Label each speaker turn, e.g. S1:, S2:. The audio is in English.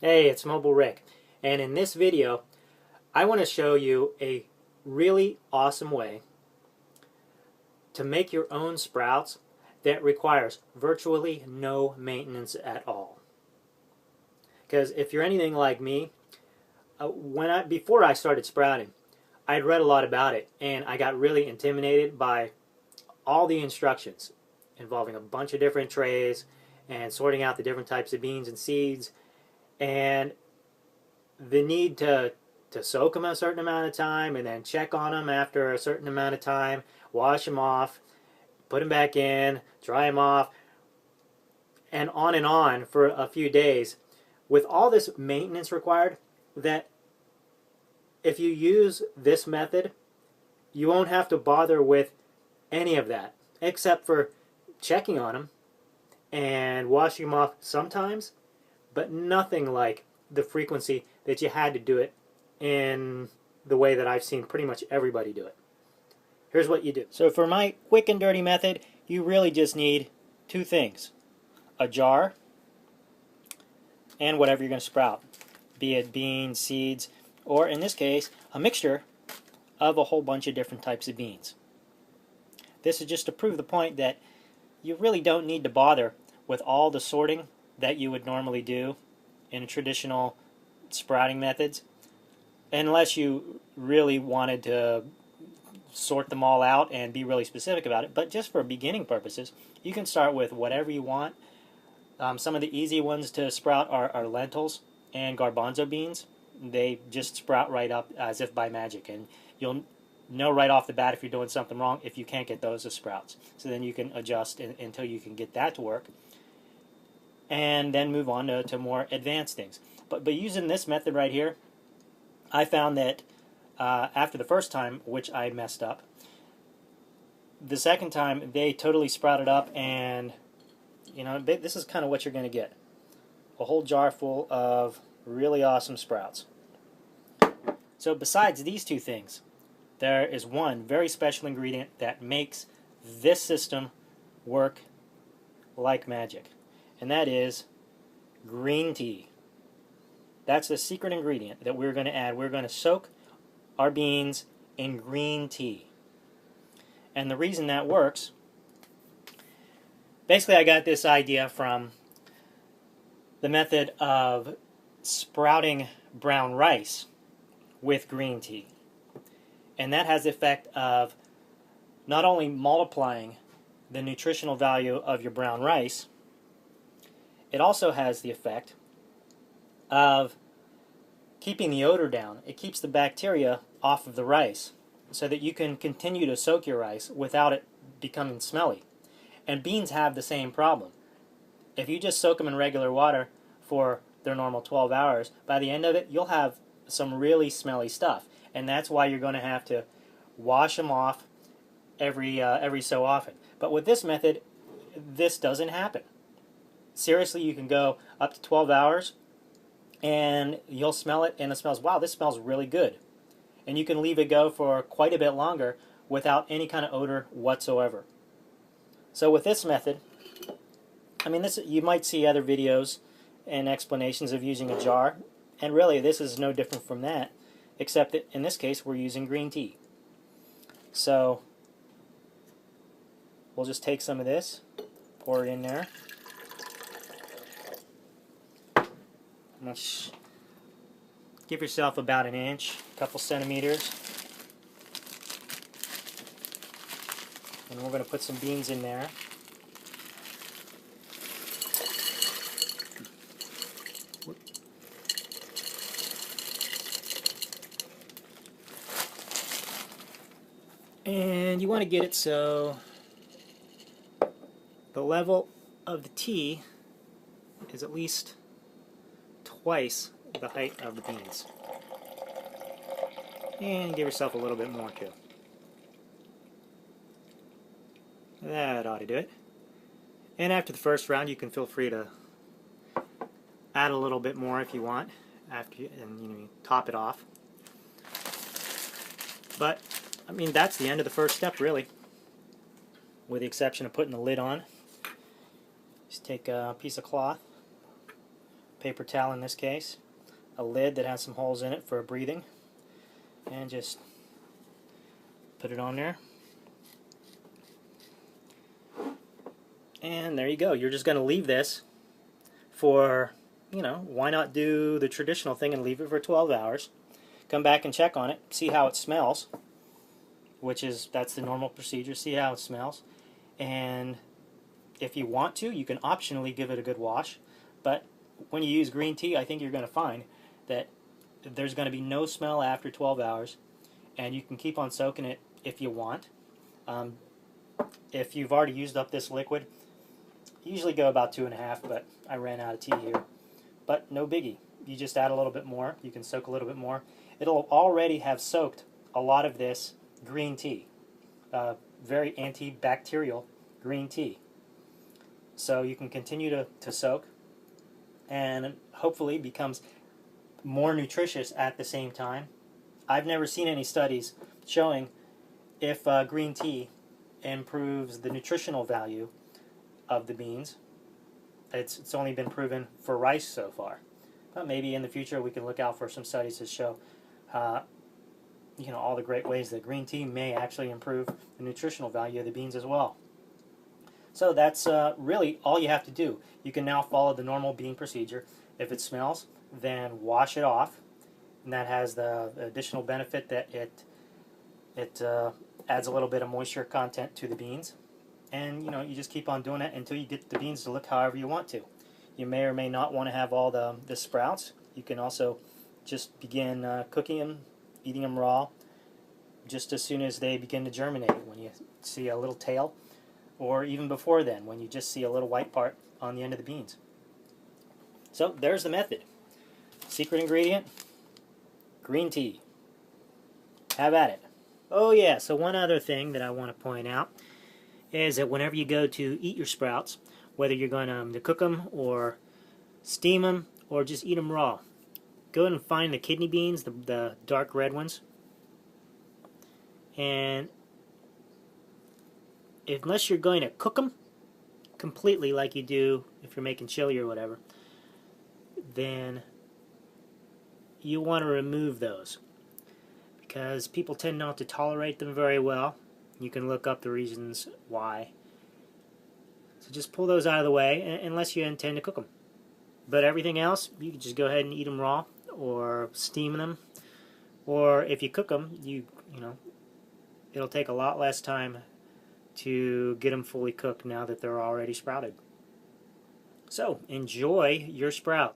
S1: Hey, it's Mobile Rick, and in this video I want to show you a really awesome way to make your own sprouts that requires virtually no maintenance at all. Because if you're anything like me, before I started sprouting, I'd read a lot about it and I got really intimidated by all the instructions involving a bunch of different trays and sorting out the different types of beans and seeds, and the need to soak them a certain amount of time and then check on them after a certain amount of time, wash them off, put them back in, dry them off, and on for a few days with all this maintenance required, that if you use this method you won't have to bother with any of that except for checking on them and washing them off sometimes, but nothing like the frequency that you had to do it in the way that I've seen pretty much everybody do it. Here's what you do. So for my quick and dirty method, you really just need two things: a jar and whatever you're going to sprout, be it beans, seeds, or in this case a mixture of a whole bunch of different types of beans. This is just to prove the point that you really don't need to bother with all the sorting that you would normally do in traditional sprouting methods, unless you really wanted to sort them all out and be really specific about it. But just for beginning purposes, you can start with whatever you want. Some of the easy ones to sprout are lentils and garbanzo beans. They just sprout right up as if by magic, and you'll know right off the bat if you're doing something wrong if you can't get those as sprouts. So then you can adjust until you can get that to work, and then move on to more advanced things. But using this method right here, I found that after the first time, which I messed up, the second time they totally sprouted up, and this is kind of what you're going to get: a whole jar full of really awesome sprouts. So besides these two things, there is one very special ingredient that makes this system work like magic, and that is green tea. That's the secret ingredient that we're going to add. We're going to soak our beans in green tea. And the reason that works, basically I got this idea from the method of sprouting brown rice with green tea. And that has the effect of not only multiplying the nutritional value of your brown rice, it also has the effect of keeping the odor down. It keeps the bacteria off of the rice so that you can continue to soak your rice without it becoming smelly. And beans have the same problem. If you just soak them in regular water for their normal 12 hours, by the end of it you'll have some really smelly stuff. And that's why you're going to have to wash them off every so often. But with this method, this doesn't happen. Seriously, you can go up to 12 hours and you'll smell it, and it smells, wow, this smells really good. And you can leave it go for quite a bit longer without any kind of odor whatsoever. So with this method, you might see other videos and explanations of using a jar, and really this is no different from that, except that in this case we're using green tea. So we'll just take some of this, pour it in there. Give yourself about an inch, a couple centimeters. And we're going to put some beans in there. And you want to get it so the level of the tea is at least twice the height of the beans. And give yourself a little bit more too. That ought to do it. And after the first round you can feel free to add a little bit more if you want and top it off. But that's the end of the first step, really, with the exception of putting the lid on. Just take a piece of cloth, paper towel in this case, a lid that has some holes in it for breathing, and just put it on there. And there you go. You're just going to leave this for, why not do the traditional thing and leave it for 12 hours. Come back and check on it, see how it smells, that's the normal procedure, see how it smells. And if you want to, you can optionally give it a good wash. But when you use green tea, I think you're going to find that there's going to be no smell after 12 hours, and you can keep on soaking it if you want. If you've already used up this liquid, usually go about 2.5, but I ran out of tea here. But no biggie. You just add a little bit more. You can soak a little bit more. It'll already have soaked a lot of this green tea. Very antibacterial green tea. So you can continue to soak, and hopefully becomes more nutritious at the same time. I've never seen any studies showing if green tea improves the nutritional value of the beans. It's only been proven for rice so far, but maybe in the future we can look out for some studies to show all the great ways that green tea may actually improve the nutritional value of the beans as well. So that's really all you have to do. You can now follow the normal bean procedure. If it smells, then wash it off, and that has the additional benefit that it adds a little bit of moisture content to the beans. And you just keep on doing it until you get the beans to look however you want to. You may or may not want to have all the sprouts. You can also just begin cooking them, eating them raw, just as soon as they begin to germinate, when you see a little tail, or even before then, when you just see a little white part on the end of the beans. So there's the method. Secret ingredient, green tea. Have at it. Oh yeah, so one other thing that I want to point out is that whenever you go to eat your sprouts, whether you're going to cook them or steam them or just eat them raw, go ahead and find the kidney beans, the dark red ones, and unless you're going to cook them completely like you do if you're making chili or whatever, then you want to remove those, because people tend not to tolerate them very well. You can look up the reasons why. So just pull those out of the way, unless you intend to cook them. But everything else, you can just go ahead and eat them raw, or steam them, or if you cook them, it'll take a lot less time to get them fully cooked now that they're already sprouted. So enjoy your sprouts.